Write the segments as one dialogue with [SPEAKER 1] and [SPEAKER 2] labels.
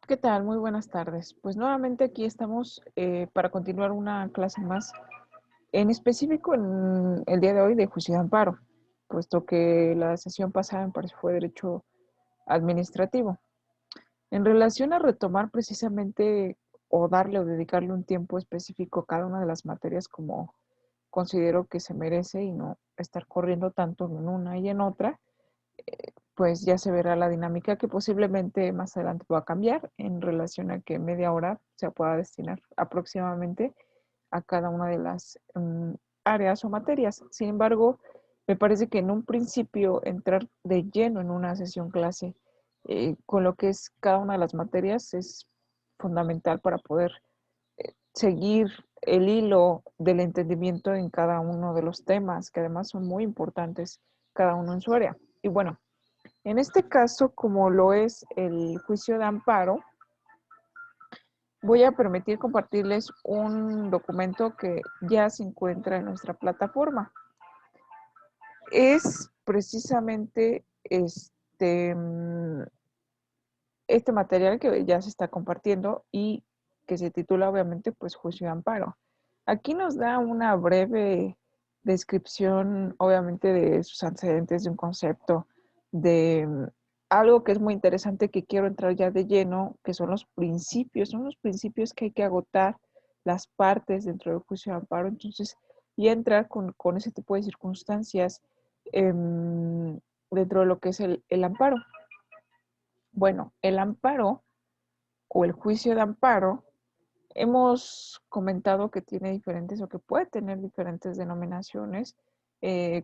[SPEAKER 1] ¿Qué tal? Muy buenas tardes. Pues nuevamente aquí estamos para continuar una clase más, en específico en el día de hoy de juicio de amparo, puesto que la sesión pasada me parece fue derecho administrativo. En relación a retomar precisamente o darle o dedicarle un tiempo específico a cada una de las materias como considero que se merece y no estar corriendo tanto en una y en otra, pues ya se verá la dinámica que posiblemente más adelante pueda cambiar en relación a que media hora se pueda destinar aproximadamente a cada una de las áreas o materias. Sin embargo, me parece que en un principio entrar de lleno en una sesión clase con lo que es cada una de las materias es fundamental para poder seguir el hilo del entendimiento en cada uno de los temas, que además son muy importantes cada uno en su área. Y bueno, en este caso, como lo es el juicio de amparo, voy a permitir compartirles un documento que ya se encuentra en nuestra plataforma. Es precisamente este material que ya se está compartiendo y que se titula obviamente pues juicio de amparo. Aquí nos da una breve descripción obviamente de sus antecedentes, de un concepto, de algo que es muy interesante que quiero entrar ya de lleno, que son los principios que hay que agotar las partes dentro del juicio de amparo. Entonces, y entrar con ese tipo de circunstancias dentro de lo que es el amparo. Bueno, el amparo o el juicio de amparo, hemos comentado que tiene diferentes o que puede tener diferentes denominaciones,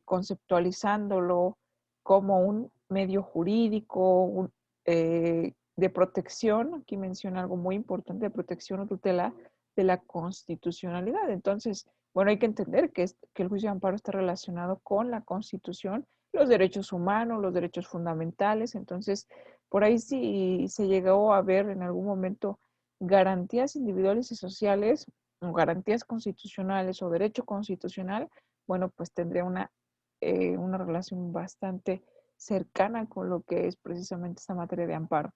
[SPEAKER 1] conceptualizándolo como un medio jurídico de protección. Aquí menciona algo muy importante, de protección o tutela de la constitucionalidad. Entonces, bueno, hay que entender que el juicio de amparo está relacionado con la Constitución, los derechos humanos, los derechos fundamentales. Entonces, por ahí sí se llegó a ver en algún momento garantías individuales y sociales, o garantías constitucionales o derecho constitucional, bueno, pues tendría una relación bastante cercana con lo que es precisamente esta materia de amparo.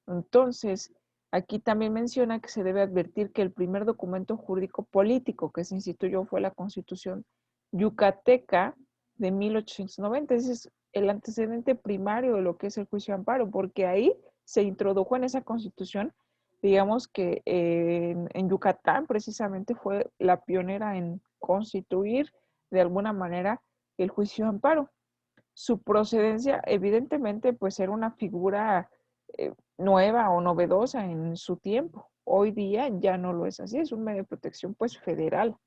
[SPEAKER 1] Entonces, aquí también menciona que se debe advertir que el primer documento jurídico político que se instituyó fue la Constitución Yucateca de 1890. Ese es el antecedente primario de lo que es el juicio de amparo, porque ahí se introdujo en esa Constitución, digamos que en Yucatán precisamente fue la pionera en constituir de alguna manera el juicio de amparo. Su procedencia, evidentemente, pues era una figura nueva o novedosa en su tiempo. Hoy día ya no lo es así, es un medio de protección pues federal,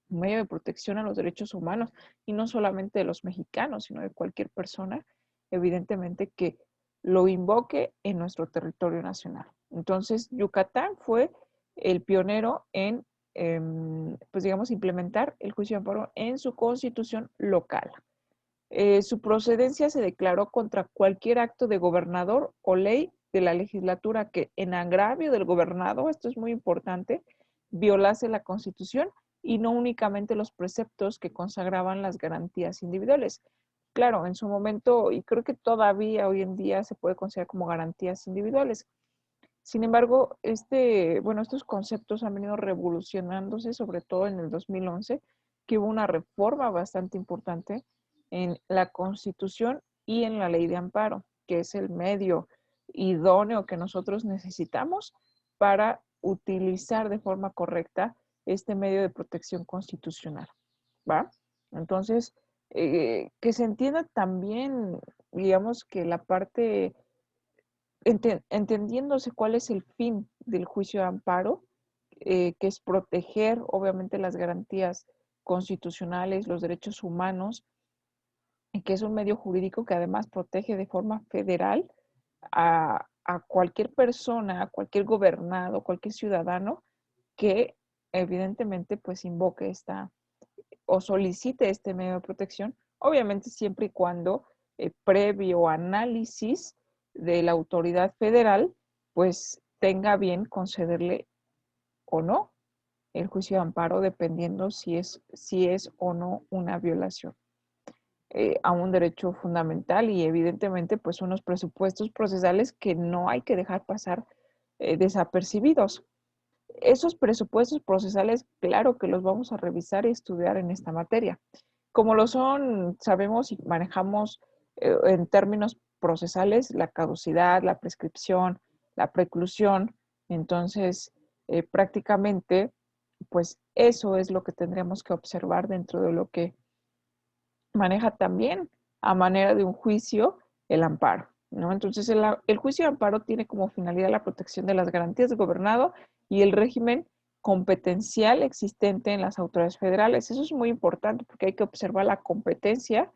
[SPEAKER 1] un medio de protección a los derechos humanos y no solamente de los mexicanos, sino de cualquier persona, evidentemente que lo invoque en nuestro territorio nacional. Entonces, Yucatán fue el pionero en, pues digamos, implementar el juicio de amparo en su constitución local. Su procedencia se declaró contra cualquier acto de gobernador o ley de la legislatura que en agravio del gobernado, esto es muy importante, violase la Constitución y no únicamente los preceptos que consagraban las garantías individuales. Claro, en su momento, y creo que todavía hoy en día se puede considerar como garantías individuales. Sin embargo, estos conceptos han venido revolucionándose, sobre todo en el 2011, que hubo una reforma bastante importante en la Constitución y en la Ley de Amparo, que es el medio idóneo que nosotros necesitamos para utilizar de forma correcta este medio de protección constitucional, ¿va? Entonces, que se entienda también, digamos, que la parte entendiéndose cuál es el fin del juicio de amparo, que es proteger obviamente las garantías constitucionales, los derechos humanos, y que es un medio jurídico que además protege de forma federal a cualquier persona, a cualquier gobernado, cualquier ciudadano que evidentemente pues invoque esta o solicite este medio de protección, obviamente siempre y cuando previo análisis de la autoridad federal, pues tenga bien concederle o no el juicio de amparo, dependiendo si es o no una violación a un derecho fundamental y evidentemente pues unos presupuestos procesales que no hay que dejar pasar desapercibidos. Esos presupuestos procesales, claro que los vamos a revisar y estudiar en esta materia. Como lo son, sabemos y manejamos en términos procesales la caducidad, la prescripción, la preclusión. Entonces, prácticamente, pues eso es lo que tendríamos que observar dentro de lo que maneja también a manera de un juicio el amparo, ¿no? Entonces, el juicio de amparo tiene como finalidad la protección de las garantías del gobernado y el régimen competencial existente en las autoridades federales. Eso es muy importante porque hay que observar la competencia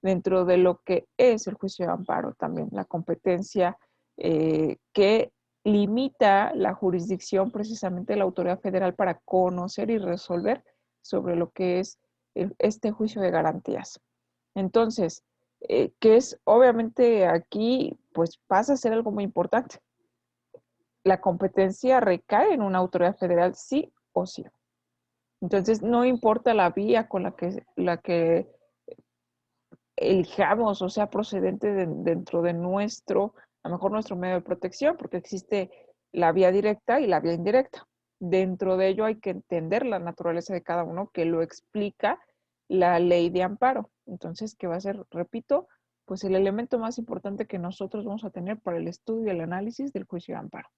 [SPEAKER 1] dentro de lo que es el juicio de amparo también, la competencia que limita la jurisdicción precisamente de la autoridad federal para conocer y resolver sobre lo que es este juicio de garantías. Entonces, que es obviamente aquí, pues pasa a ser algo muy importante. La competencia recae en una autoridad federal sí o sí. Entonces, no importa la vía con la que elijamos o sea procedente dentro de nuestro, a lo mejor nuestro medio de protección, porque existe la vía directa y la vía indirecta. Dentro de ello hay que entender la naturaleza de cada uno que lo explica la ley de amparo. Entonces, ¿qué va a ser? Repito, pues el elemento más importante que nosotros vamos a tener para el estudio y el análisis del juicio de amparo.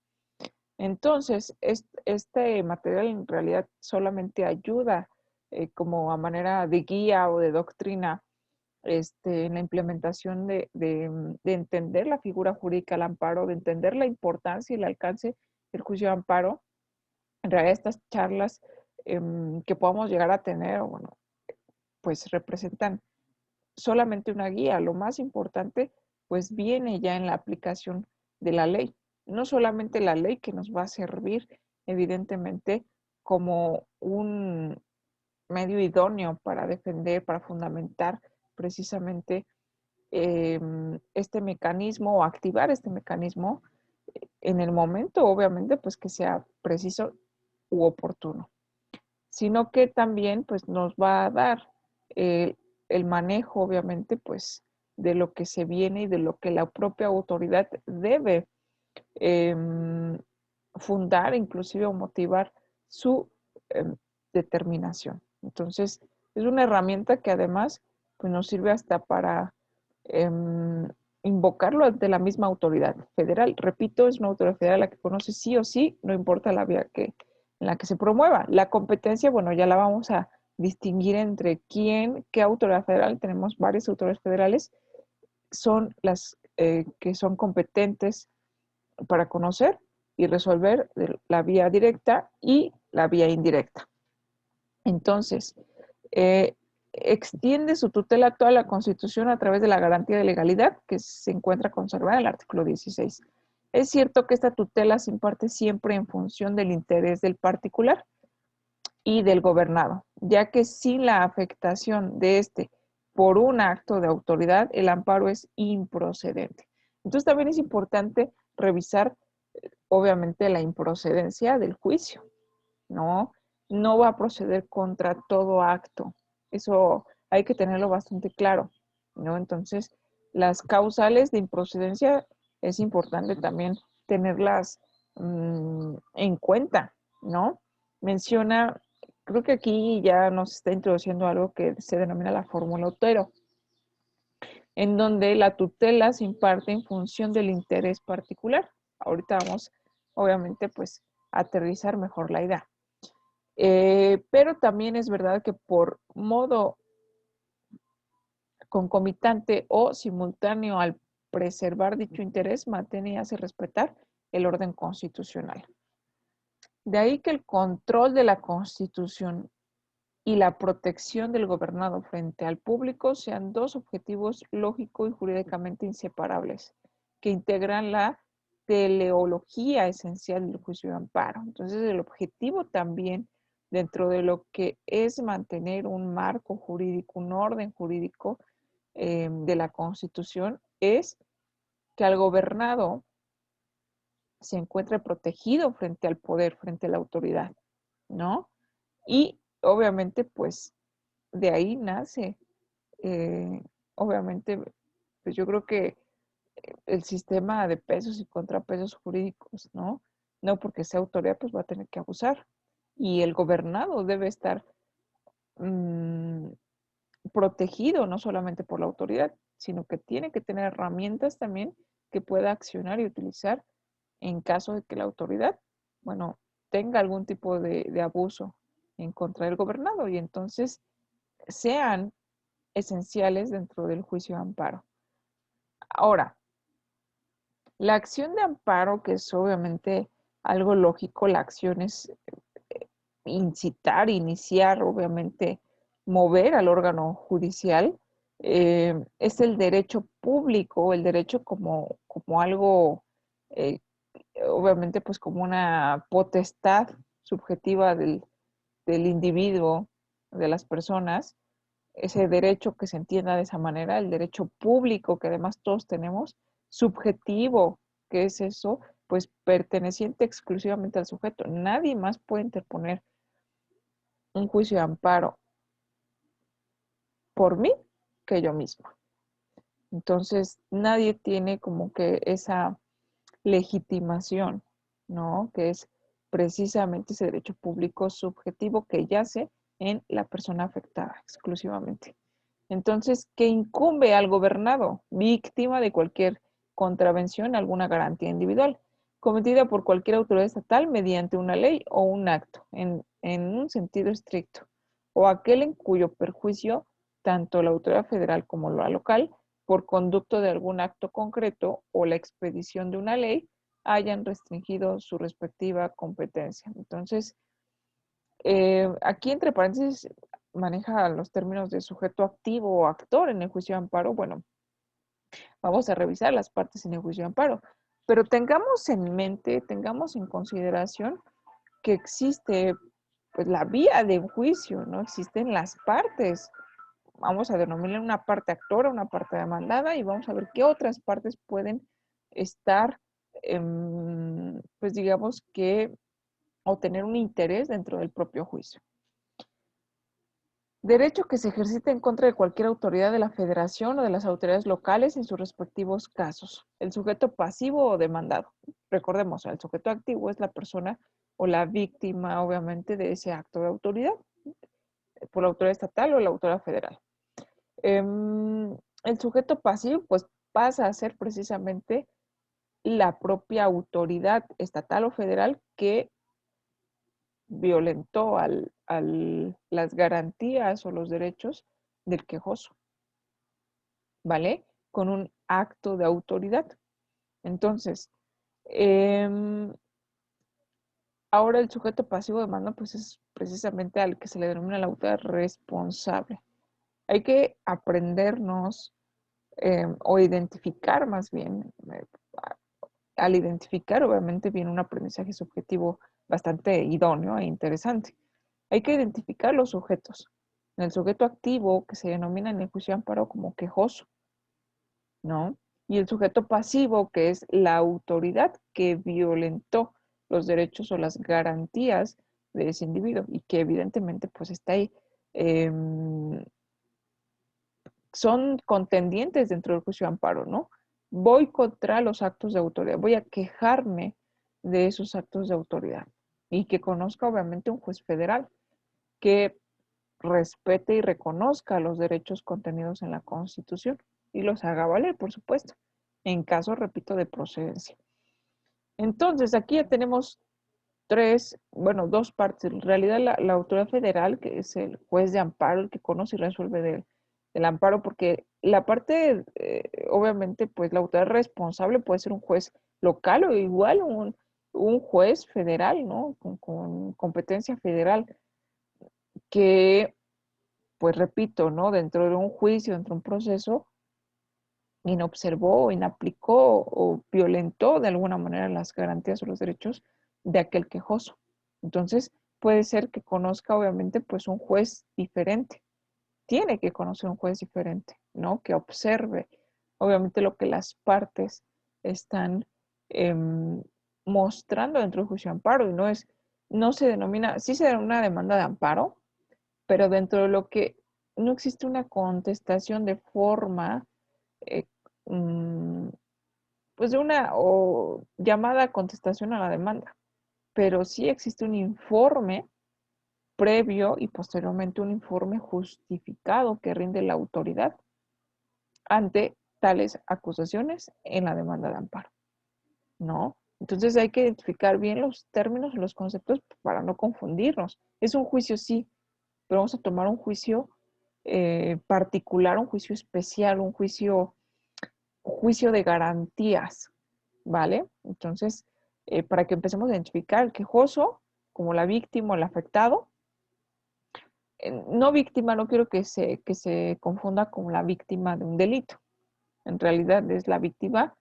[SPEAKER 1] Entonces, este material en realidad solamente ayuda como a manera de guía o de doctrina en la implementación de entender la figura jurídica del amparo, de entender la importancia y el alcance del juicio de amparo. En realidad estas charlas que podamos llegar a tener, bueno, pues representan solamente una guía. Lo más importante, pues viene ya en la aplicación de la ley. No solamente la ley que nos va a servir, evidentemente, como un medio idóneo para defender, para fundamentar precisamente este mecanismo o activar este mecanismo en el momento, obviamente, pues que sea preciso u oportuno, sino que también pues nos va a dar eh, el manejo, obviamente, pues de lo que se viene y de lo que la propia autoridad debe eh, fundar, inclusive o motivar su eh, determinación. Entonces, es una herramienta que además pues, nos sirve hasta para eh, invocarlo ante la misma autoridad federal. Repito, es una autoridad federal la que conoce sí o sí, no importa la vía en la que se promueva. La competencia, bueno, ya la vamos a distinguir entre quién, qué autoridad federal, tenemos varias autoridades federales, son las que son competentes para conocer y resolver la vía directa y la vía indirecta. Entonces, eh, extiende su tutela a toda la Constitución a través de la garantía de legalidad que se encuentra conservada en el artículo 16. Es cierto que esta tutela se imparte siempre en función del interés del particular y del gobernado, ya que sin la afectación de este por un acto de autoridad, el amparo es improcedente. Entonces también es importante revisar, obviamente, la improcedencia del juicio, ¿no? No va a proceder contra todo acto. Eso hay que tenerlo bastante claro, ¿no? Entonces, las causales de improcedencia es importante también tenerlas en cuenta, ¿no? Menciona, creo que aquí ya nos está introduciendo algo que se denomina la fórmula Otero, en donde la tutela se imparte en función del interés particular. Ahorita vamos, obviamente, pues, a aterrizar mejor la idea. Pero también es verdad que por modo concomitante o simultáneo al preservar dicho interés, mantiene y hace respetar el orden constitucional. De ahí que el control de la Constitución y la protección del gobernado frente al público sean dos objetivos lógico y jurídicamente inseparables, que integran la teleología esencial del juicio de amparo. Entonces, el objetivo también dentro de lo que es mantener un marco jurídico, un orden jurídico de la Constitución, es que al gobernado se encuentre protegido frente al poder, frente a la autoridad, ¿no? Y obviamente, pues, de ahí nace, eh, obviamente, pues yo creo que el sistema de pesos y contrapesos jurídicos, ¿no? no porque sea autoridad, pues va a tener que abusar. Y el gobernado debe estar protegido no solamente por la autoridad, sino que tiene que tener herramientas también que pueda accionar y utilizar en caso de que la autoridad, bueno, tenga algún tipo de abuso en contra del gobernado y entonces sean esenciales dentro del juicio de amparo. Ahora, la acción de amparo, que es obviamente algo lógico, la acción es incitar, iniciar, obviamente mover al órgano judicial, es el derecho público, el derecho como algo, eh, obviamente pues como una potestad subjetiva del individuo, de las personas, ese derecho que se entienda de esa manera, el derecho público que además todos tenemos, subjetivo, que es eso, pues perteneciente exclusivamente al sujeto. Nadie más puede interponer un juicio de amparo por mí que yo misma. Entonces, nadie tiene como que esa legitimación, ¿no? Que es precisamente ese derecho público subjetivo que yace en la persona afectada exclusivamente. Entonces, ¿qué incumbe al gobernado, víctima de cualquier contravención, alguna garantía individual, cometida por cualquier autoridad estatal mediante una ley o un acto, en un sentido estricto, o aquel en cuyo perjuicio tanto la autoridad federal como la local, por conducto de algún acto concreto o la expedición de una ley, hayan restringido su respectiva competencia. Entonces, aquí entre paréntesis maneja los términos de sujeto activo o actor en el juicio de amparo. Bueno, vamos a revisar las partes en el juicio de amparo, pero tengamos en mente, tengamos en consideración que existe pues la vía de un juicio, ¿no? Existen las partes. Vamos a denominar una parte actora, una parte demandada y vamos a ver qué otras partes pueden estar, pues digamos que, o tener un interés dentro del propio juicio. Derecho que se ejercita en contra de cualquier autoridad de la federación o de las autoridades locales en sus respectivos casos. El sujeto pasivo o demandado. Recordemos, el sujeto activo es la persona o la víctima, obviamente, de ese acto de autoridad, por la autoridad estatal o la autoridad federal. El sujeto pasivo, pues, pasa a ser precisamente la propia autoridad estatal o federal que violentó las garantías o los derechos del quejoso, ¿vale? Con un acto de autoridad. Entonces, ahora el sujeto pasivo de mando, pues es precisamente al que se le denomina la autoridad responsable. Hay que aprendernos o identificar más bien, al identificar obviamente viene un aprendizaje subjetivo bastante idóneo e interesante. Hay que identificar los sujetos. El sujeto activo, que se denomina en el juicio de amparo como quejoso, ¿no? Y el sujeto pasivo, que es la autoridad que violentó los derechos o las garantías de ese individuo y que evidentemente pues está ahí. Son contendientes dentro del juicio de amparo, ¿no? Voy contra los actos de autoridad, voy a quejarme de esos actos de autoridad y que conozca obviamente un juez federal que respete y reconozca los derechos contenidos en la Constitución y los haga valer, por supuesto, en caso, repito, de procedencia. Entonces, aquí ya tenemos dos partes. En realidad, la autoridad federal, que es el juez de amparo, el que conoce y resuelve del amparo, porque la parte, obviamente, pues la autoridad responsable puede ser un juez local o igual un juez federal, ¿no? Con competencia federal, que pues repito, ¿no? Dentro de un juicio, dentro de un proceso, inobservó, inaplicó o violentó de alguna manera las garantías o los derechos de aquel quejoso. Entonces, puede ser que conozca, obviamente, pues un juez diferente. Tiene que conocer un juez diferente, ¿no? Que observe, obviamente, lo que las partes están eh, mostrando dentro del juicio de amparo y no se denomina, sí se denomina demanda de amparo, pero dentro de lo que no existe una contestación de forma, eh, mm, pues de una o llamada contestación a la demanda. pero sí existe un informe previo y posteriormente un informe justificado que rinde la autoridad ante tales acusaciones en la demanda de amparo, ¿no? Entonces hay que identificar bien los términos y los conceptos para no confundirnos. Es un juicio, sí, pero vamos a tomar un juicio particular, un juicio especial, un juicio de garantías, ¿vale? Entonces, para que empecemos a identificar al quejoso como la víctima o el afectado, no víctima, no quiero que se confunda con la víctima de un delito. En realidad es la víctima.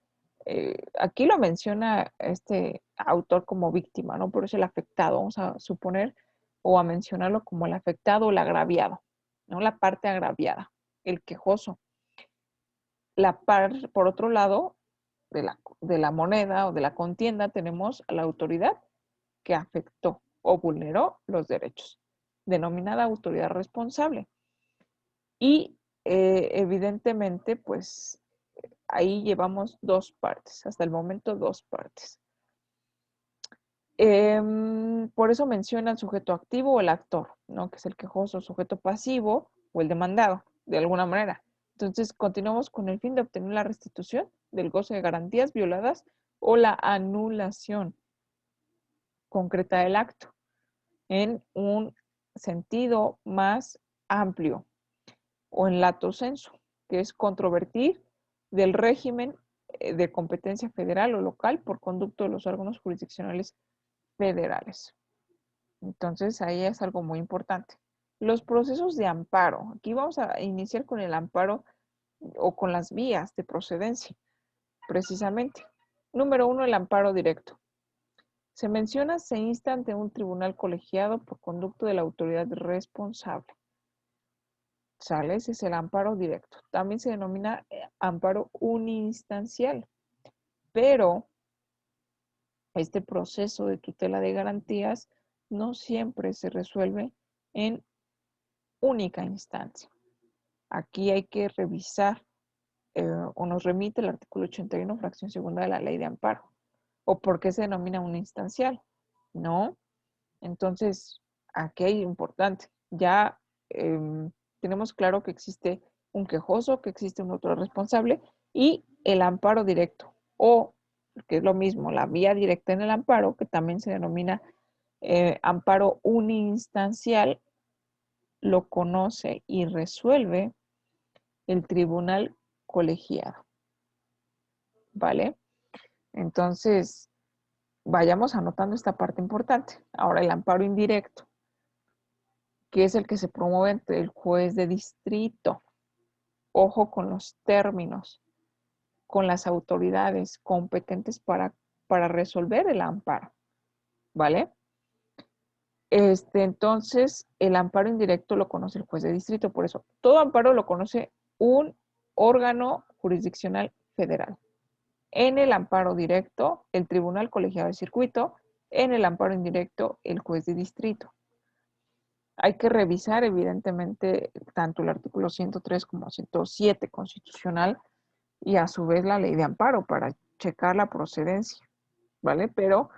[SPEAKER 1] Aquí lo menciona este autor como víctima, ¿no? Pero es el afectado. Vamos a suponer o a mencionarlo como el afectado o el agraviado, ¿no? La parte agraviada, el quejoso. Por otro lado, de la moneda o de la contienda, tenemos a la autoridad que afectó o vulneró los derechos, denominada autoridad responsable. Y evidentemente, pues ahí llevamos dos partes, hasta el momento dos partes. Por eso menciona el sujeto activo o el actor, ¿no? Que es el quejoso, sujeto pasivo o el demandado, de alguna manera. Entonces, continuamos con el fin de obtener la restitución del goce de garantías violadas o la anulación concreta del acto en un sentido más amplio o en lato sensu, que es controvertir del régimen de competencia federal o local por conducto de los órganos jurisdiccionales federales. Entonces, ahí es algo muy importante. Los procesos de amparo. Aquí vamos a iniciar con el amparo o con las vías de procedencia, precisamente. Número 1, el amparo directo. Se menciona, se insta ante un tribunal colegiado por conducto de la autoridad responsable. ¿Sale? Ese es el amparo directo. También se denomina amparo uninstancial, pero este proceso de tutela de garantías no siempre se resuelve en única instancia. Aquí hay que revisar o nos remite el artículo 81, fracción segunda de la ley de amparo. ¿O por qué se denomina uninstancial? ¿No? Entonces, aquí hay importante. Ya tenemos claro que existe un quejoso, que existe un otro responsable y el amparo directo o, que es lo mismo, la vía directa en el amparo, que también se denomina amparo uninstancial, lo conoce y resuelve el tribunal colegiado, ¿vale? Entonces, vayamos anotando esta parte importante. Ahora, el amparo indirecto, que es el que se promueve ante el juez de distrito. Ojo con los términos, con las autoridades competentes para resolver el amparo, ¿vale? Entonces, el amparo indirecto lo conoce el juez de distrito, por eso todo amparo lo conoce un órgano jurisdiccional federal. En el amparo directo, el tribunal colegiado de circuito; en el amparo indirecto, el juez de distrito. Hay que revisar, evidentemente, tanto el artículo 103 como 107 constitucional y a su vez la ley de amparo para checar la procedencia, ¿vale? Pero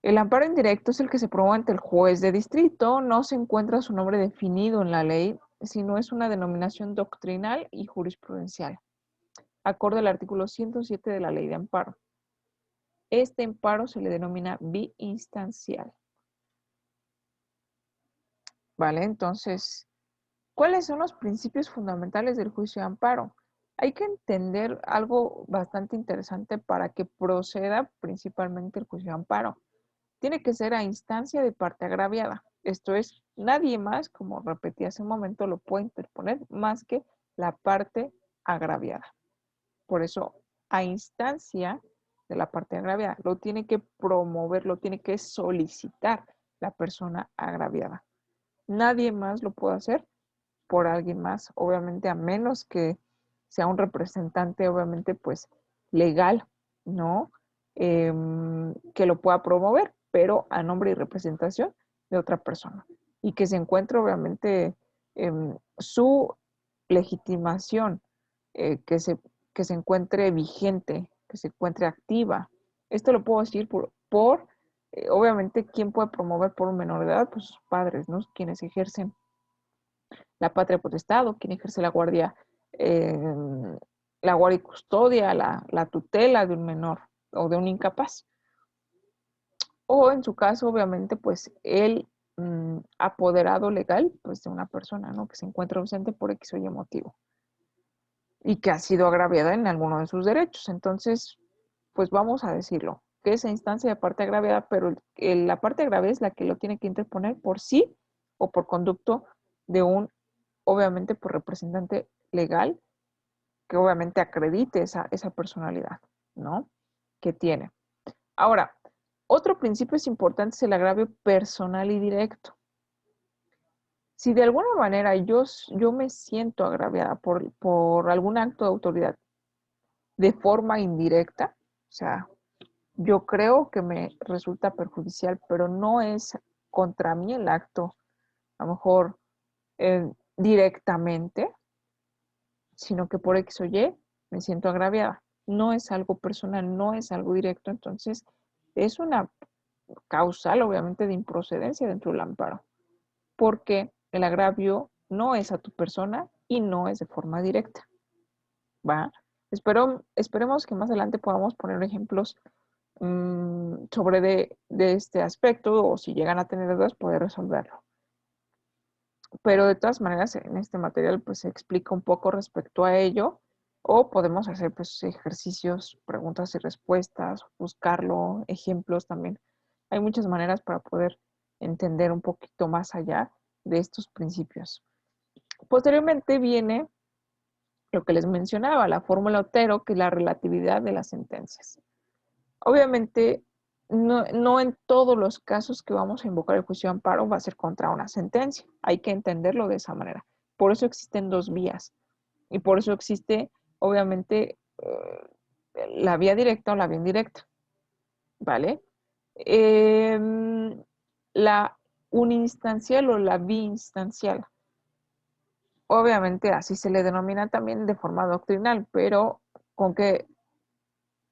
[SPEAKER 1] el amparo indirecto es el que se promueve ante el juez de distrito. No se encuentra su nombre definido en la ley, sino es una denominación doctrinal y jurisprudencial, acorde al artículo 107 de la ley de amparo. Este amparo se le denomina biinstancial. ¿Vale? Entonces, ¿cuáles son los principios fundamentales del juicio de amparo? Hay que entender algo bastante interesante para que proceda principalmente el juicio de amparo. Tiene que ser a instancia de parte agraviada. Esto es, nadie más, como repetí hace un momento, lo puede interponer más que la parte agraviada. Por eso, a instancia de la parte agraviada, lo tiene que promover, lo tiene que solicitar la persona agraviada. Nadie más lo puede hacer por alguien más, obviamente, a menos que sea un representante, obviamente, pues legal, ¿no? Que lo pueda promover, pero a nombre y representación de otra persona. Y que se encuentre, obviamente, su legitimación, que que se encuentre vigente, que se encuentre activa. Esto lo puedo decir por Obviamente, ¿quién puede promover por un menor de edad? Pues sus padres, ¿no? Quienes ejercen la patria potestad o quien ejerce eh, la guardia y custodia, la tutela de un menor o de un incapaz. O en su caso, obviamente, pues el apoderado legal pues, de una persona, ¿no? Que se encuentra ausente por X o Y motivo y que ha sido agraviada en alguno de sus derechos. Entonces, pues vamos a decirlo, que esa instancia de parte agraviada, pero la parte agraviada es la que lo tiene que interponer por sí o por conducto de un, obviamente, por representante legal, que obviamente acredite esa personalidad, ¿no? Que tiene. Ahora, otro principio es importante es el agravio personal y directo. Si de alguna manera yo me siento agraviada por algún acto de autoridad de forma indirecta, o sea, yo creo que me resulta perjudicial, pero no es contra mí el acto, a lo mejor directamente, sino que por X o Y me siento agraviada. No es algo personal, no es algo directo, entonces es una causal, obviamente, de improcedencia dentro del amparo, porque el agravio no es a tu persona y no es de forma directa, ¿va? Esperemos que más adelante podamos poner ejemplos sobre de este aspecto o si llegan a tener dudas, poder resolverlo. Pero de todas maneras, en este material pues se explica un poco respecto a ello o podemos hacer pues ejercicios, preguntas y respuestas, buscarlo, ejemplos también. Hay muchas maneras para poder entender un poquito más allá de estos principios. Posteriormente viene lo que les mencionaba, la fórmula Otero, que es la relatividad de las sentencias. Obviamente, no en todos los casos que vamos a invocar el juicio de amparo va a ser contra una sentencia. Hay que entenderlo de esa manera. Por eso existen dos vías. Y por eso existe, obviamente, la vía directa o la vía indirecta. ¿Vale? La uninstancial o la biinstancial. Obviamente así se le denomina también de forma doctrinal, pero con que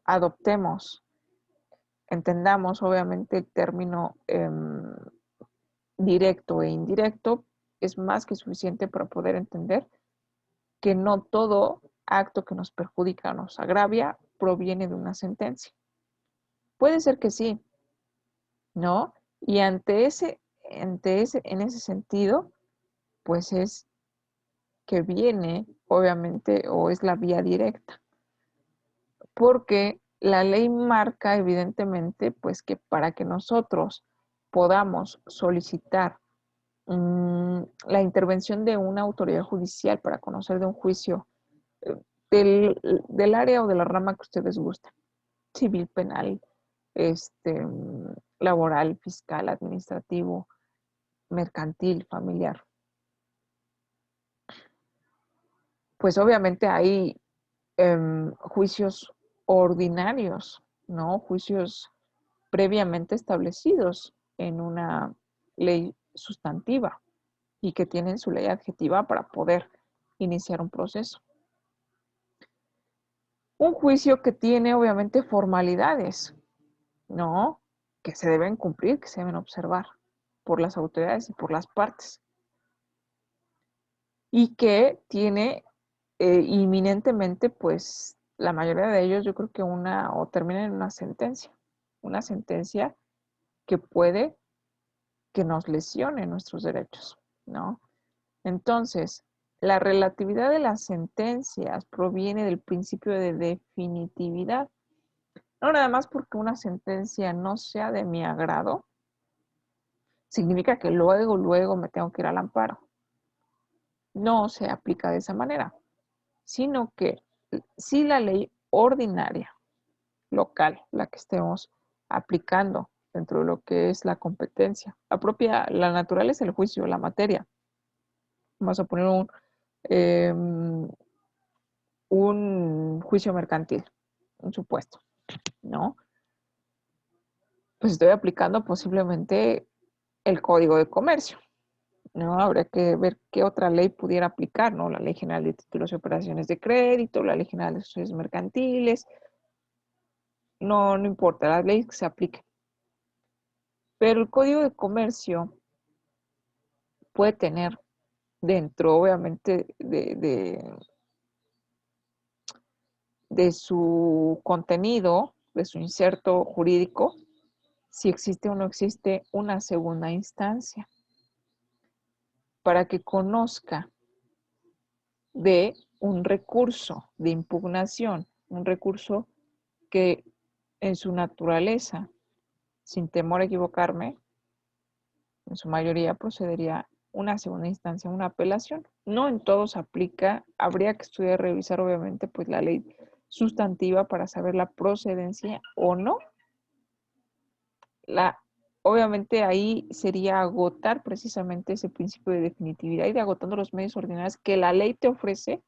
[SPEAKER 1] adoptemos, entendamos obviamente el término directo e indirecto, es más que suficiente para poder entender que no todo acto que nos perjudica o nos agravia proviene de una sentencia. Puede ser que sí, ¿no? Y en ese sentido, pues es que viene, obviamente, o es la vía directa, porque la ley marca evidentemente, pues que para que nosotros podamos solicitar la intervención de una autoridad judicial para conocer de un juicio eh, del área o de la rama que ustedes gusten, civil, penal, laboral, fiscal, administrativo, mercantil, familiar. Pues obviamente hay juicios ordinarios, ¿no? Juicios previamente establecidos en una ley sustantiva y que tienen su ley adjetiva para poder iniciar un proceso. Un juicio que tiene obviamente formalidades, ¿no? Que se deben cumplir, que se deben observar por las autoridades y por las partes. Y que tiene inminentemente, pues, la mayoría de ellos yo creo que o termina en una sentencia que puede que nos lesione nuestros derechos, ¿no? Entonces, la relatividad de las sentencias proviene del principio de definitividad. No nada más porque una sentencia no sea de mi agrado, significa que luego me tengo que ir al amparo. No se aplica de esa manera, sino que si la ley ordinaria local, la que estemos aplicando dentro de lo que es la competencia, la naturaleza del juicio, la materia. Vamos a poner eh, un juicio mercantil, un supuesto, ¿no? Pues estoy aplicando posiblemente el Código de Comercio, ¿no? Habría que ver qué otra ley pudiera aplicar, ¿no? La Ley General de Títulos y Operaciones de Crédito, la Ley General de Sociedades Mercantiles, no importa, las leyes que se apliquen. Pero el Código de Comercio puede tener dentro, obviamente, de su contenido, de su inserto jurídico, si existe o no existe una segunda instancia, para que conozca de un recurso de impugnación, un recurso que en su naturaleza, sin temor a equivocarme, en su mayoría procedería una segunda instancia, una apelación. No en todos aplica, habría que estudiar, revisar obviamente pues la ley sustantiva para saber la procedencia o no. Obviamente ahí sería agotar precisamente ese principio de definitividad y de agotando los medios ordinarios que la ley te ofrece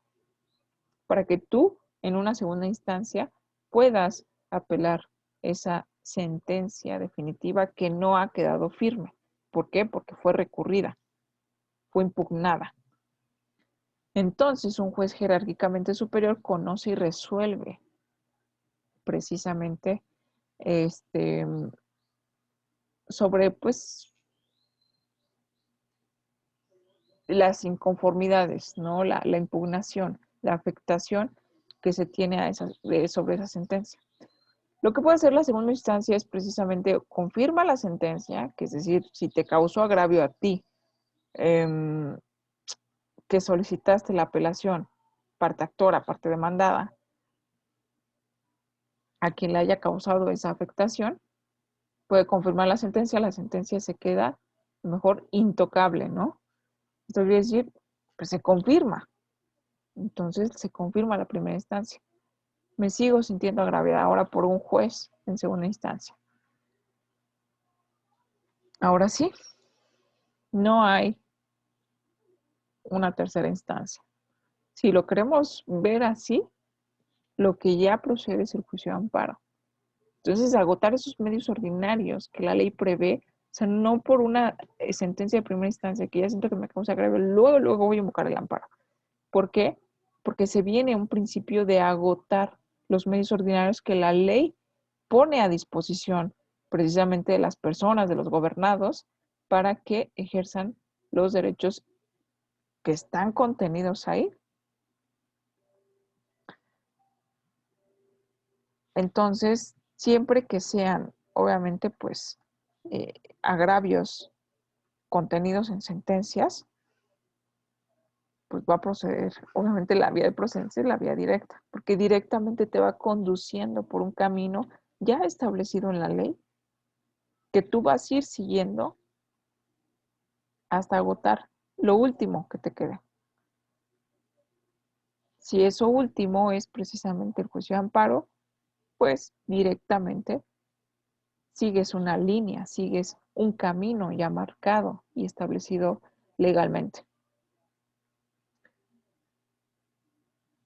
[SPEAKER 1] para que tú en una segunda instancia puedas apelar esa sentencia definitiva que no ha quedado firme. ¿Por qué? Porque fue recurrida, fue impugnada. Entonces, un juez jerárquicamente superior conoce y resuelve precisamente sobre pues las inconformidades, ¿no? La impugnación, la afectación que se tiene sobre esa sentencia. Lo que puede hacer la segunda instancia es precisamente confirma la sentencia, que es decir, si te causó agravio a ti, que solicitaste la apelación, parte actora, parte demandada, a quien le haya causado esa afectación, puede confirmar la sentencia se queda a lo mejor intocable, ¿no? Esto quiere decir, pues se confirma. Entonces se confirma la primera instancia. Me sigo sintiendo agraviada ahora por un juez en segunda instancia. Ahora sí, no hay una tercera instancia. Si lo queremos ver así, lo que ya procede es el juicio de amparo. Entonces, agotar esos medios ordinarios que la ley prevé, o sea, no por una sentencia de primera instancia que ya siento que me causa agravio, luego voy a invocar el amparo. ¿Por qué? Porque se viene un principio de agotar los medios ordinarios que la ley pone a disposición precisamente de las personas, de los gobernados, para que ejerzan los derechos que están contenidos ahí. Entonces, siempre que sean, obviamente, pues, agravios contenidos en sentencias, pues va a proceder, obviamente la vía de procedencia es la vía directa, porque directamente te va conduciendo por un camino ya establecido en la ley, que tú vas a ir siguiendo hasta agotar lo último que te quede. Si eso último es precisamente el juicio de amparo, pues directamente sigues una línea, sigues un camino ya marcado y establecido legalmente.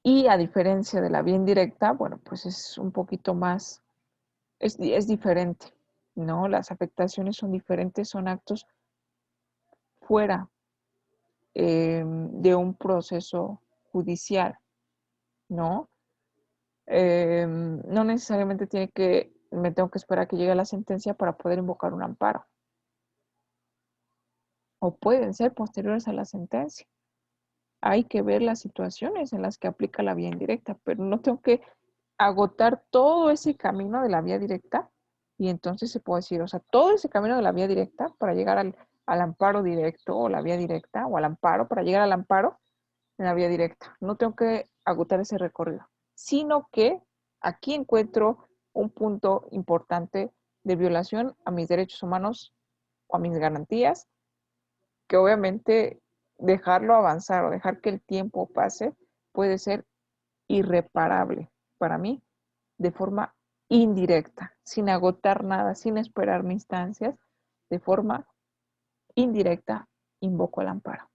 [SPEAKER 1] Y a diferencia de la vía indirecta, bueno, pues es un poquito más, es diferente, ¿no? Las afectaciones son diferentes, son actos fuera de un proceso judicial, ¿no? No necesariamente me tengo que esperar a que llegue la sentencia para poder invocar un amparo. O pueden ser posteriores a la sentencia. Hay que ver las situaciones en las que aplica la vía indirecta, pero no tengo que agotar todo ese camino de la vía directa y entonces se puede decir, o sea, todo ese camino de la vía directa para llegar al amparo directo o la vía directa o al amparo, para llegar al amparo en la vía directa. No tengo que agotar ese recorrido, sino que aquí encuentro un punto importante de violación a mis derechos humanos o a mis garantías, que obviamente dejarlo avanzar o dejar que el tiempo pase puede ser irreparable para mí de forma indirecta, sin agotar nada, sin esperarme instancias, de forma indirecta invoco el amparo.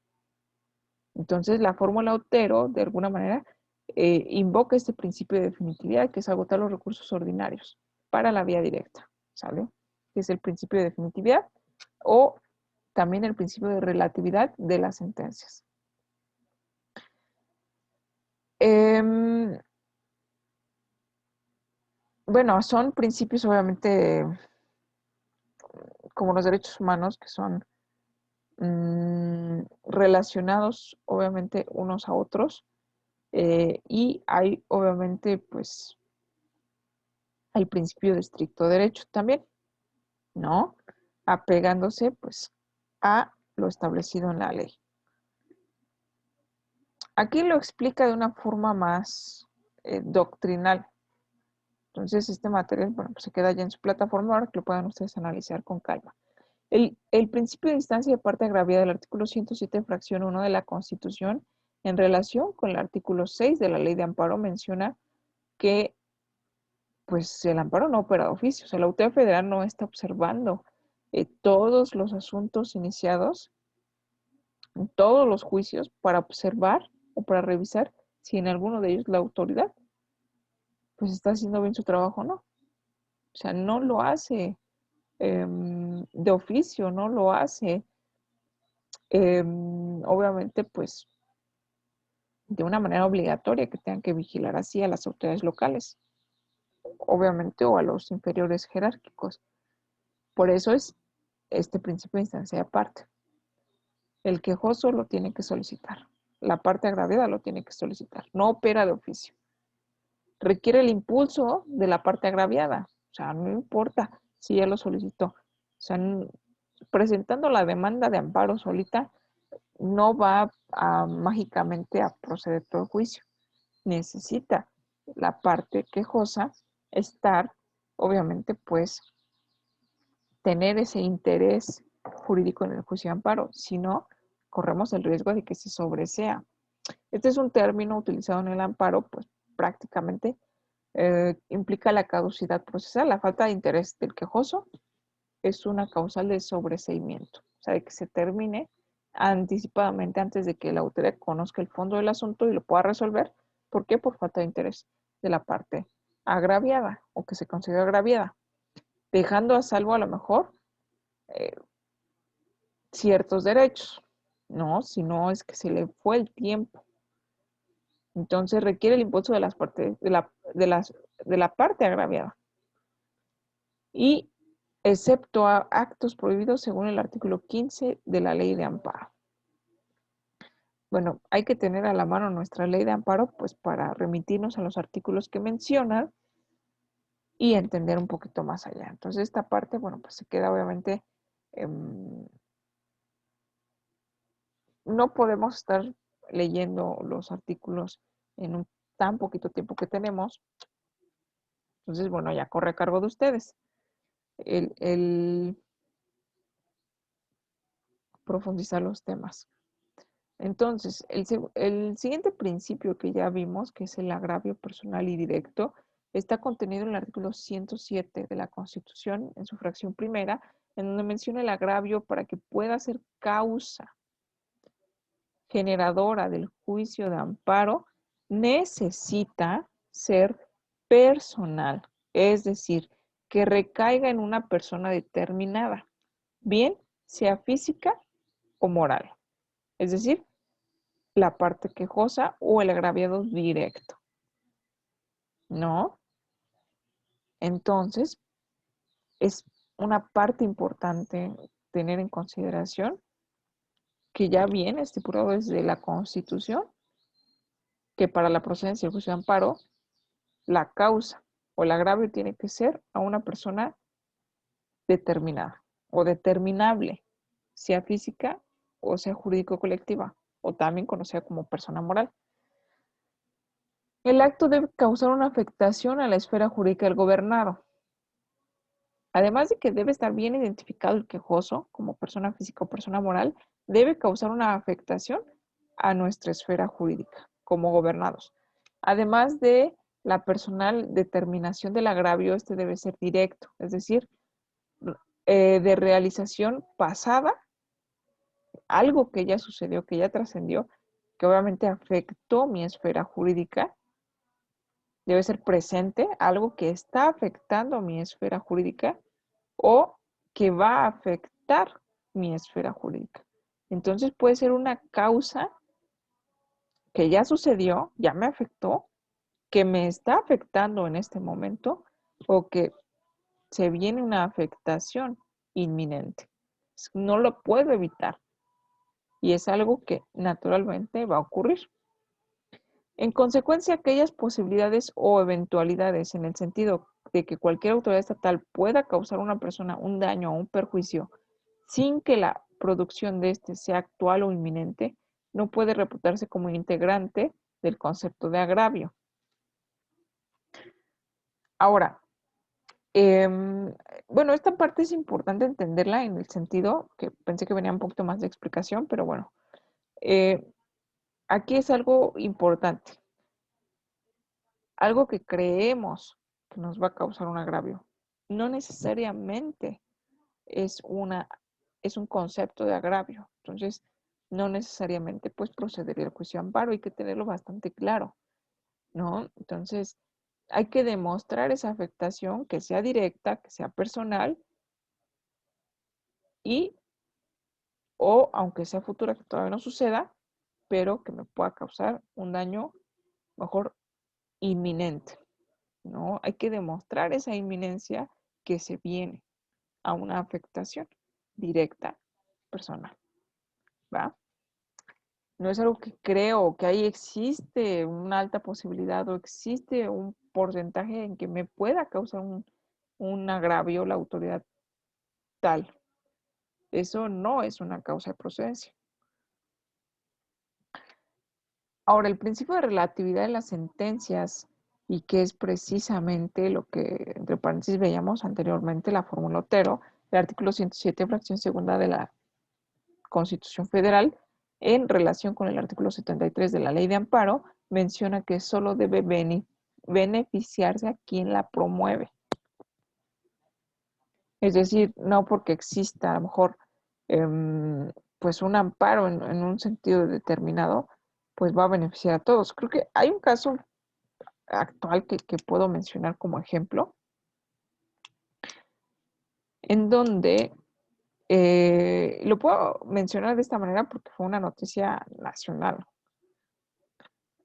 [SPEAKER 1] Entonces, la fórmula Otero, de alguna manera, invoca este principio de definitividad, que es agotar los recursos ordinarios para la vía directa, ¿sale? Que es el principio de definitividad o también el principio de relatividad de las sentencias. Bueno, son principios obviamente como los derechos humanos, que son relacionados obviamente unos a otros, y hay obviamente pues el principio de estricto derecho también, ¿no? Apegándose pues a lo establecido en la ley. Aquí lo explica de una forma más doctrinal. Entonces, este material, bueno, pues se queda ya en su plataforma para que lo puedan ustedes analizar con calma. El principio de instancia de parte agraviada del artículo 107, fracción 1 de la Constitución, en relación con el artículo 6 de la Ley de Amparo, menciona que pues el amparo no opera de oficio. O sea, la autoridad federal no está observando todos los asuntos iniciados, todos los juicios, para observar o para revisar si en alguno de ellos la autoridad pues está haciendo bien su trabajo o no. O sea, no lo hace de oficio, no lo hace obviamente pues de una manera obligatoria que tengan que vigilar así a las autoridades locales, obviamente, o a los inferiores jerárquicos. Por eso es este principio de instancia aparte. El quejoso lo tiene que solicitar. La parte agraviada lo tiene que solicitar. No opera de oficio. Requiere el impulso de la parte agraviada. O sea, no importa si ya lo solicitó. O sea, presentando la demanda de amparo solita, no va mágicamente a proceder todo el juicio. Necesita la parte quejosa estar, obviamente, pues, tener ese interés jurídico en el juicio de amparo. Si no, corremos el riesgo de que se sobresea. Este es un término utilizado en el amparo, pues prácticamente implica la caducidad procesal. La falta de interés del quejoso es una causal de sobreseimiento, o sea, de que se termine anticipadamente antes de que la autoridad conozca el fondo del asunto y lo pueda resolver. ¿Por qué? Por falta de interés de la parte agraviada o que se considera agraviada, dejando a salvo a lo mejor eh, ciertos derechos, ¿no? Si no es que se le fue el tiempo. Entonces requiere el impulso de las partes, de la parte agraviada. Y excepto a actos prohibidos según el artículo 15 de la Ley de Amparo. Bueno, hay que tener a la mano nuestra Ley de Amparo, pues para remitirnos a los artículos que mencionan y entender un poquito más allá. Entonces esta parte, bueno, pues se queda obviamente, no podemos estar leyendo los artículos en un tan poquito tiempo que tenemos. Entonces, bueno, ya corre a cargo de ustedes el profundizar los temas. Entonces, el siguiente principio que ya vimos, que es el agravio personal y directo, está contenido en el artículo 107 de la Constitución, en su fracción primera, en donde menciona el agravio para que pueda ser causa generadora del juicio de amparo, necesita ser personal, es decir, que recaiga en una persona determinada, bien sea física o moral, es decir, la parte quejosa o el agraviado directo, ¿no? Entonces, es una parte importante tener en consideración que ya viene estipulado desde la Constitución que para la procedencia del juicio de amparo, la causa o el agravio tiene que ser a una persona determinada o determinable, sea física o sea jurídico-colectiva, o también conocida como persona moral. El acto debe causar una afectación a la esfera jurídica del gobernado. Además de que debe estar bien identificado el quejoso como persona física o persona moral, debe causar una afectación a nuestra esfera jurídica como gobernados. Además de la personal determinación del agravio, este debe ser directo, es decir, de realización pasada, algo que ya sucedió, que ya trascendió, que obviamente afectó mi esfera jurídica, debe ser presente, algo que está afectando mi esfera jurídica o que va a afectar mi esfera jurídica. Entonces puede ser una causa que ya sucedió, ya me afectó, que me está afectando en este momento o que se viene una afectación inminente. No lo puedo evitar y es algo que naturalmente va a ocurrir. En consecuencia, aquellas posibilidades o eventualidades en el sentido de que cualquier autoridad estatal pueda causar a una persona un daño o un perjuicio sin que la producción de este sea actual o inminente, no puede reputarse como integrante del concepto de agravio. Ahora, bueno, esta parte es importante entenderla en el sentido que pensé que venía un poquito más de explicación, pero bueno, aquí es algo importante, algo que creemos que nos va a causar un agravio. No necesariamente es un concepto de agravio. Entonces, no necesariamente pues procedería el juicio de amparo, hay que tenerlo bastante claro, ¿no? Entonces, hay que demostrar esa afectación que sea directa, que sea personal y o aunque sea futura, que todavía no suceda, pero que me pueda causar un daño mejor inminente, ¿no? Hay que demostrar esa inminencia que se viene a una afectación directa personal, ¿va? No es algo que creo que ahí existe una alta posibilidad o existe un porcentaje en que me pueda causar un agravio la autoridad tal. Eso no es una causa de procedencia. Ahora, el principio de relatividad de las sentencias, y que es precisamente lo que, entre paréntesis, veíamos anteriormente, la fórmula Otero, el artículo 107, fracción segunda de la Constitución Federal, en relación con el artículo 73 de la Ley de Amparo, menciona que solo debe beneficiarse a quien la promueve. Es decir, no porque exista a lo mejor pues un amparo en un sentido determinado, pues va a beneficiar a todos. Creo que hay un caso actual que puedo mencionar como ejemplo, en donde lo puedo mencionar de esta manera porque fue una noticia nacional.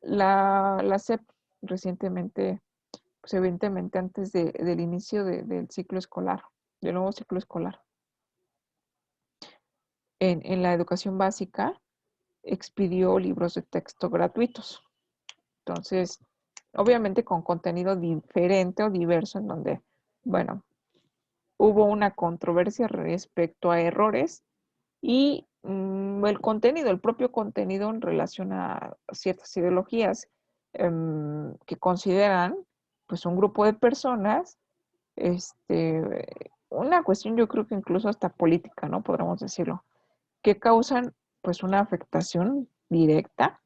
[SPEAKER 1] La SEP recientemente, pues evidentemente antes del inicio del ciclo escolar, del nuevo ciclo escolar, en la educación básica, expidió libros de texto gratuitos. Entonces, obviamente con contenido diferente o diverso, en donde, bueno, hubo una controversia respecto a errores y el propio contenido en relación a ciertas ideologías que consideran pues un grupo de personas, una cuestión yo creo que incluso hasta política, ¿no? Podríamos decirlo, que causan pues una afectación directa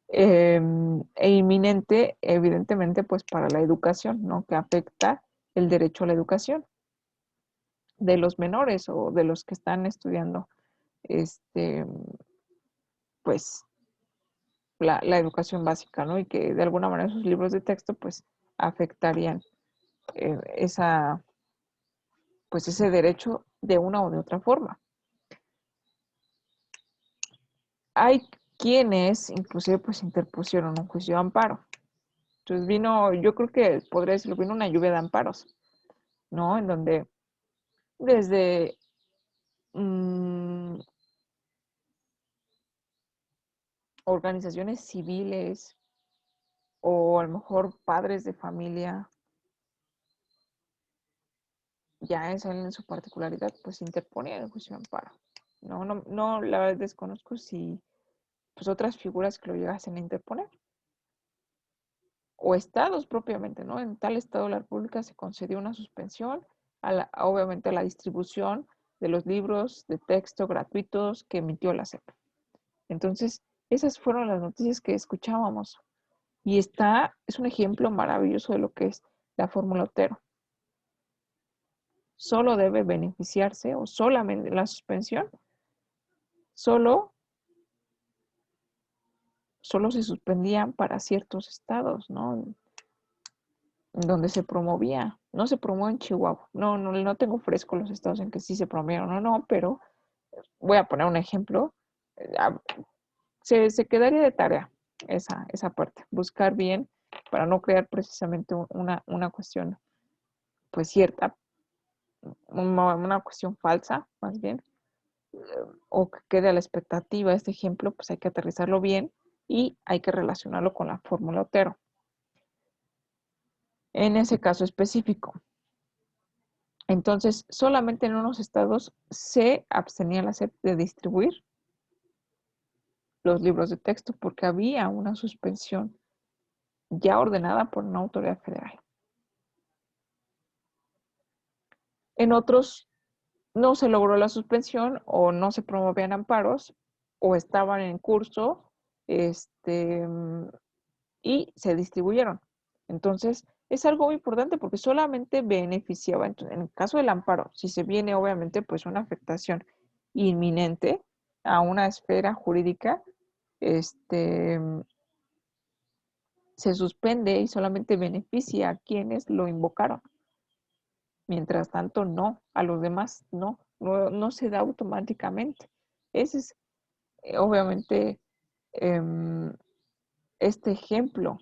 [SPEAKER 1] e inminente, evidentemente, pues para la educación, ¿no? Que afecta el derecho a la educación de los menores o de los que están estudiando, este, pues, la educación básica, ¿no? Y que de alguna manera sus libros de texto, pues, afectarían esa, pues, ese derecho de una o de otra forma. Hay quienes, inclusive, pues, interpusieron un juicio de amparo. Entonces yo creo que podría decirlo, vino una lluvia de amparos, ¿no? En donde desde organizaciones civiles o a lo mejor padres de familia, ya en su particularidad, pues interponían el juicio de amparo. No, la verdad desconozco si pues otras figuras que lo llegasen a interponer o estados propiamente, ¿no? En tal estado de la República se concedió una suspensión obviamente a la distribución de los libros de texto gratuitos que emitió la SEP. Entonces, esas fueron las noticias que escuchábamos. Y es un ejemplo maravilloso de lo que es la fórmula Otero. Solo debe beneficiarse o solamente la suspensión, solo se suspendían para ciertos estados, ¿no? Donde se promovía. No se promueve en Chihuahua. No tengo fresco los estados en que sí se promovieron o no, pero voy a poner un ejemplo. Se quedaría de tarea esa parte. Buscar bien para no crear precisamente una cuestión pues cierta, una cuestión falsa, más bien, o que quede a la expectativa este ejemplo, pues hay que aterrizarlo bien y hay que relacionarlo con la fórmula Otero. En ese caso específico. Entonces, solamente en unos estados se abstenía la SEP de distribuir los libros de texto porque había una suspensión ya ordenada por una autoridad federal. En otros no se logró la suspensión o no se promovían amparos o estaban en curso y se distribuyeron. Entonces, es algo muy importante porque solamente beneficiaba, en el caso del amparo, si se viene obviamente pues una afectación inminente a una esfera jurídica, se suspende y solamente beneficia a quienes lo invocaron. Mientras tanto, no, a los demás no se da automáticamente. Ese es obviamente este ejemplo,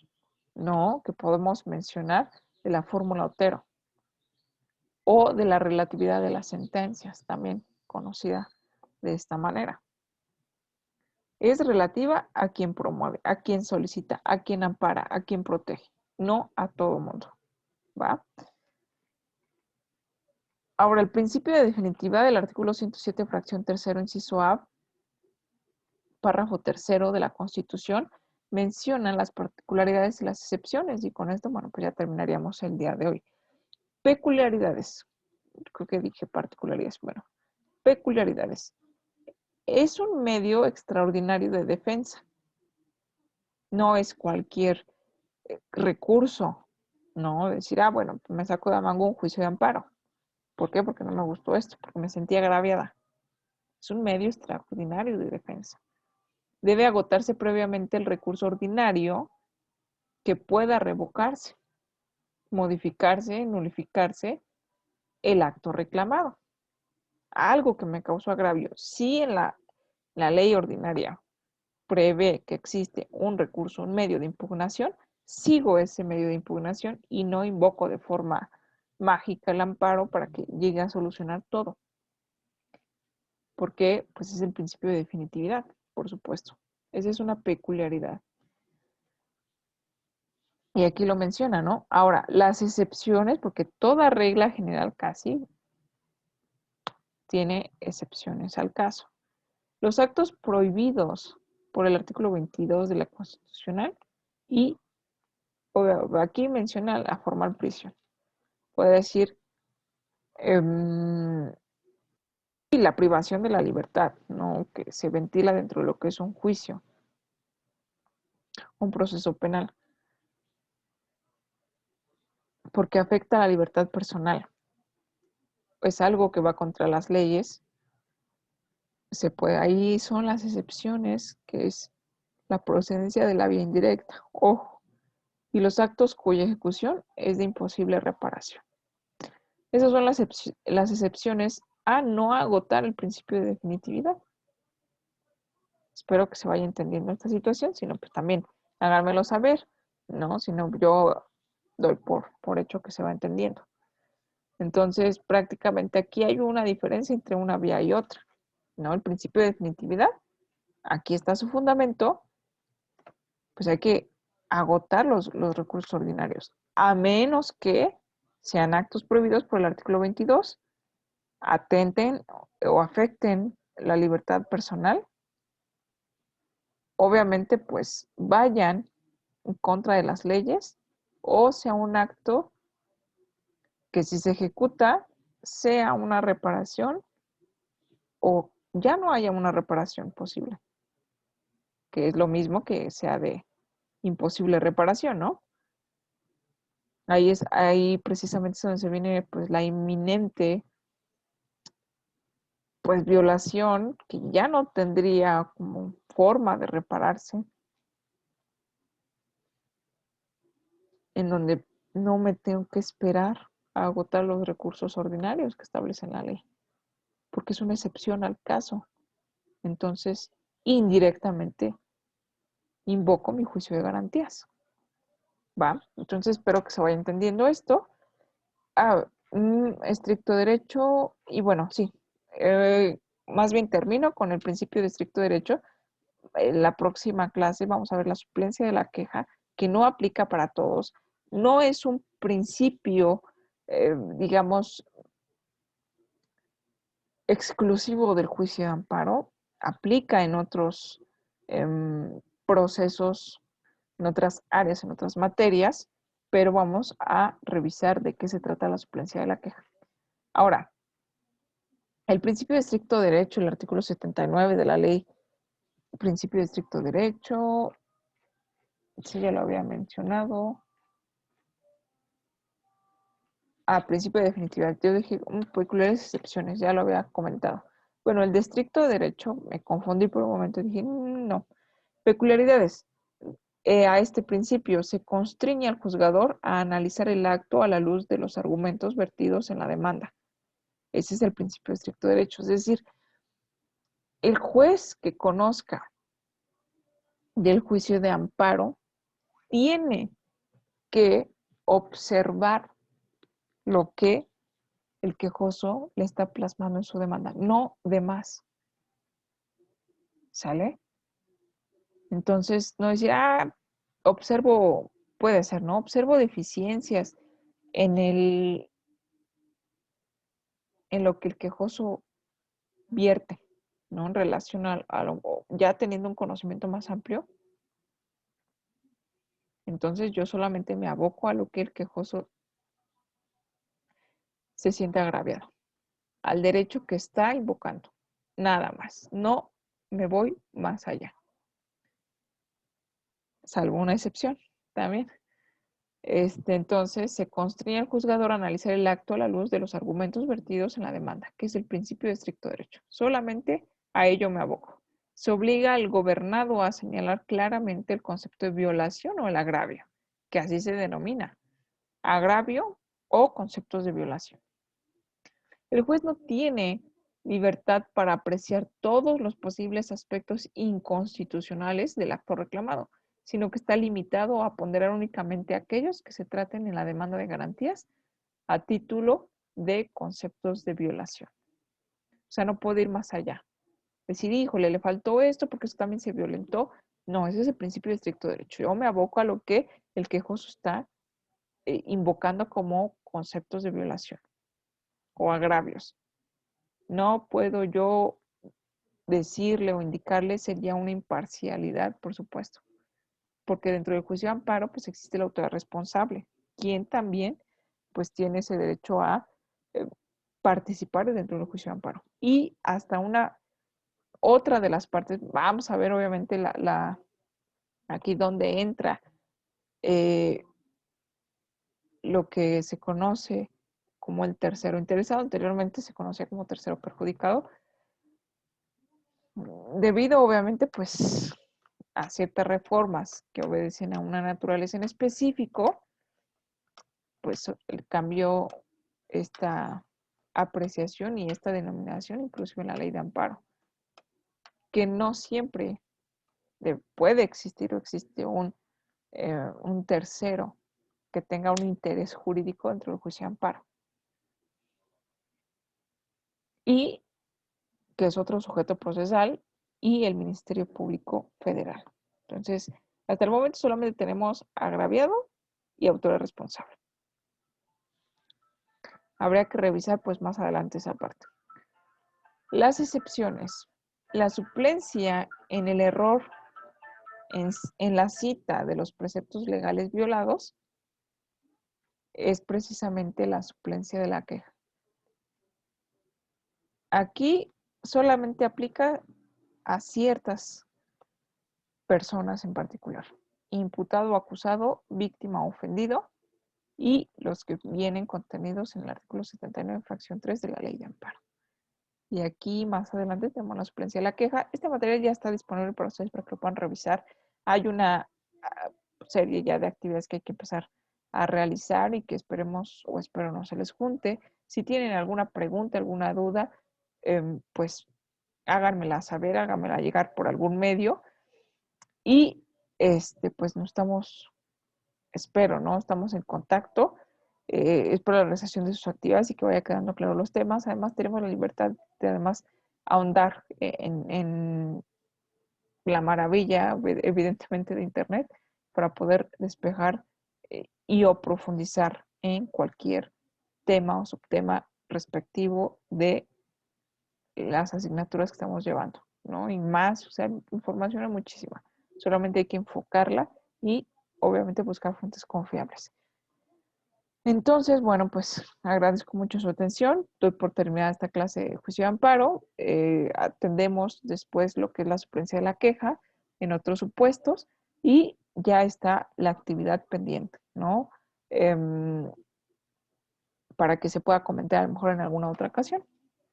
[SPEAKER 1] ¿no? Que podemos mencionar de la fórmula Otero o de la relatividad de las sentencias, también conocida de esta manera. Es relativa a quien promueve, a quien solicita, a quien ampara, a quien protege, no a todo mundo, ¿va? Ahora, el principio de definitividad del artículo 107, fracción tercero, inciso A, párrafo tercero de la Constitución, menciona las particularidades y las excepciones, y con esto, bueno, pues ya terminaríamos el día de hoy. Peculiaridades. Creo que dije particularidades. Bueno, peculiaridades. Es un medio extraordinario de defensa. No es cualquier recurso, ¿no? Decir, bueno, me saco de mango un juicio de amparo. ¿Por qué? Porque no me gustó esto, porque me sentí agraviada. Es un medio extraordinario de defensa. Debe agotarse previamente el recurso ordinario que pueda revocarse, modificarse, nulificarse el acto reclamado. Algo que me causó agravio. Si en la ley ordinaria prevé que existe un recurso, un medio de impugnación, sigo ese medio de impugnación y no invoco de forma mágica el amparo para que llegue a solucionar todo. Porque pues es el principio de definitividad, por supuesto. Esa es una peculiaridad. Y aquí lo menciona, ¿no? Ahora, las excepciones, porque toda regla general casi tiene excepciones al caso. Los actos prohibidos por el artículo 22 de la Constitucional y aquí menciona la formal prisión. Puede decir y la privación de la libertad, ¿no? Que se ventila dentro de lo que es un juicio, un proceso penal, porque afecta a la libertad personal. Es algo que va contra las leyes. Ahí son las excepciones, que es la procedencia de la vía indirecta, ojo, y los actos cuya ejecución es de imposible reparación. Esas son las excepciones a no agotar el principio de definitividad. Espero que se vaya entendiendo esta situación, si no, pues también háganmelo saber, ¿no? Si no, yo doy por hecho que se va entendiendo. Entonces, prácticamente aquí hay una diferencia entre una vía y otra, ¿no? El principio de definitividad, aquí está su fundamento, pues hay que agotar los recursos ordinarios, a menos que sean actos prohibidos por el artículo 22, atenten o afecten la libertad personal, obviamente pues vayan en contra de las leyes o sea un acto que si se ejecuta sea una reparación o ya no haya una reparación posible, que es lo mismo que sea de imposible reparación, ¿no? Ahí precisamente es donde se viene pues la inminente pues violación que ya no tendría como forma de repararse, en donde no me tengo que esperar a agotar los recursos ordinarios que establece la ley, porque es una excepción al caso. Entonces, indirectamente, invoco mi juicio de garantías. ¿Va? Entonces, espero que se vaya entendiendo esto. Estricto derecho, y bueno, sí, más bien termino con el principio de estricto derecho. En la próxima clase vamos a ver la suplencia de la queja, que no aplica para todos. No es un principio, digamos, exclusivo del juicio de amparo, aplica en otros procesos, en otras áreas, en otras materias, pero vamos a revisar de qué se trata la suplencia de la queja. Ahora, el principio de estricto derecho, el artículo 79 de la ley, principio de estricto derecho, sí, ya lo había mencionado. Principio de definitividad. Yo dije peculiares excepciones, ya lo había comentado. Bueno, el de estricto derecho, me confundí por un momento, dije, no. Peculiaridades. A este principio se constriñe al juzgador a analizar el acto a la luz de los argumentos vertidos en la demanda. Ese es el principio de estricto derecho. Es decir, el juez que conozca del juicio de amparo tiene que observar lo que el quejoso le está plasmando en su demanda, no de más. ¿Sale? Entonces, no decir, observo, puede ser, ¿no? Observo deficiencias en en lo que el quejoso vierte, ¿no? En relación ya teniendo un conocimiento más amplio. Entonces, yo solamente me aboco a lo que el quejoso se siente agraviado, al derecho que está invocando, nada más. No me voy más allá, salvo una excepción también. Entonces, se constriñe al juzgador a analizar el acto a la luz de los argumentos vertidos en la demanda, que es el principio de estricto derecho. Solamente a ello me aboco. Se obliga al gobernado a señalar claramente el concepto de violación o el agravio, que así se denomina, agravio o conceptos de violación. El juez no tiene libertad para apreciar todos los posibles aspectos inconstitucionales del acto reclamado, sino que está limitado a ponderar únicamente aquellos que se traten en la demanda de garantías a título de conceptos de violación. O sea, no puede ir más allá. Decir, híjole, le faltó esto porque eso también se violentó. No, ese es el principio de estricto derecho. Yo me aboco a lo que el quejoso está invocando como conceptos de violación o agravios. No puedo yo decirle o indicarle, sería una imparcialidad, por supuesto, porque dentro del juicio de amparo pues existe el autor responsable, quien también pues tiene ese derecho a eh, participar dentro del juicio de amparo. Y hasta otra de las partes, vamos a ver obviamente aquí donde entra eh, lo que se conoce como el tercero interesado, anteriormente se conocía como tercero perjudicado, debido obviamente pues a ciertas reformas que obedecen a una naturaleza en específico, pues cambió esta apreciación y esta denominación, incluso en la ley de amparo, que no siempre puede existir o existe un tercero que tenga un interés jurídico dentro del juicio de amparo y que es otro sujeto procesal y el Ministerio Público Federal. Entonces, hasta el momento solamente tenemos agraviado y autor responsable. Habría que revisar pues más adelante esa parte. Las excepciones. La suplencia en el error en la cita de los preceptos legales violados es precisamente la suplencia de la queja. Aquí solamente aplica a ciertas personas en particular. Imputado, acusado, víctima o ofendido y los que vienen contenidos en el artículo 79, fracción 3 de la ley de amparo. Y aquí más adelante tenemos la suplencia de la queja. Este material ya está disponible para ustedes para que lo puedan revisar. Hay una serie ya de actividades que hay que empezar a realizar y que esperemos o espero no se les junte. Si tienen alguna pregunta, alguna duda, pues háganmela saber, háganmela llegar por algún medio y pues no estamos, espero, ¿no? Estamos en contacto es por la realización de sus actividades y que vaya quedando claro los temas. Además, tenemos la libertad de además ahondar en la maravilla, evidentemente, de Internet para poder despejar y o profundizar en cualquier tema o subtema respectivo de las asignaturas que estamos llevando, ¿no? Y más, o sea, información hay muchísima. Solamente hay que enfocarla y obviamente buscar fuentes confiables. Entonces, bueno, pues agradezco mucho su atención. Doy por terminada esta clase de juicio de amparo. Atendemos después lo que es la suplencia de la queja en otros supuestos y ya está la actividad pendiente, ¿no? Em, para que se pueda comentar a lo mejor en alguna otra ocasión.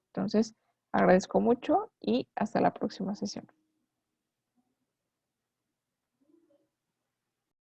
[SPEAKER 1] Entonces, agradezco mucho y hasta la próxima sesión.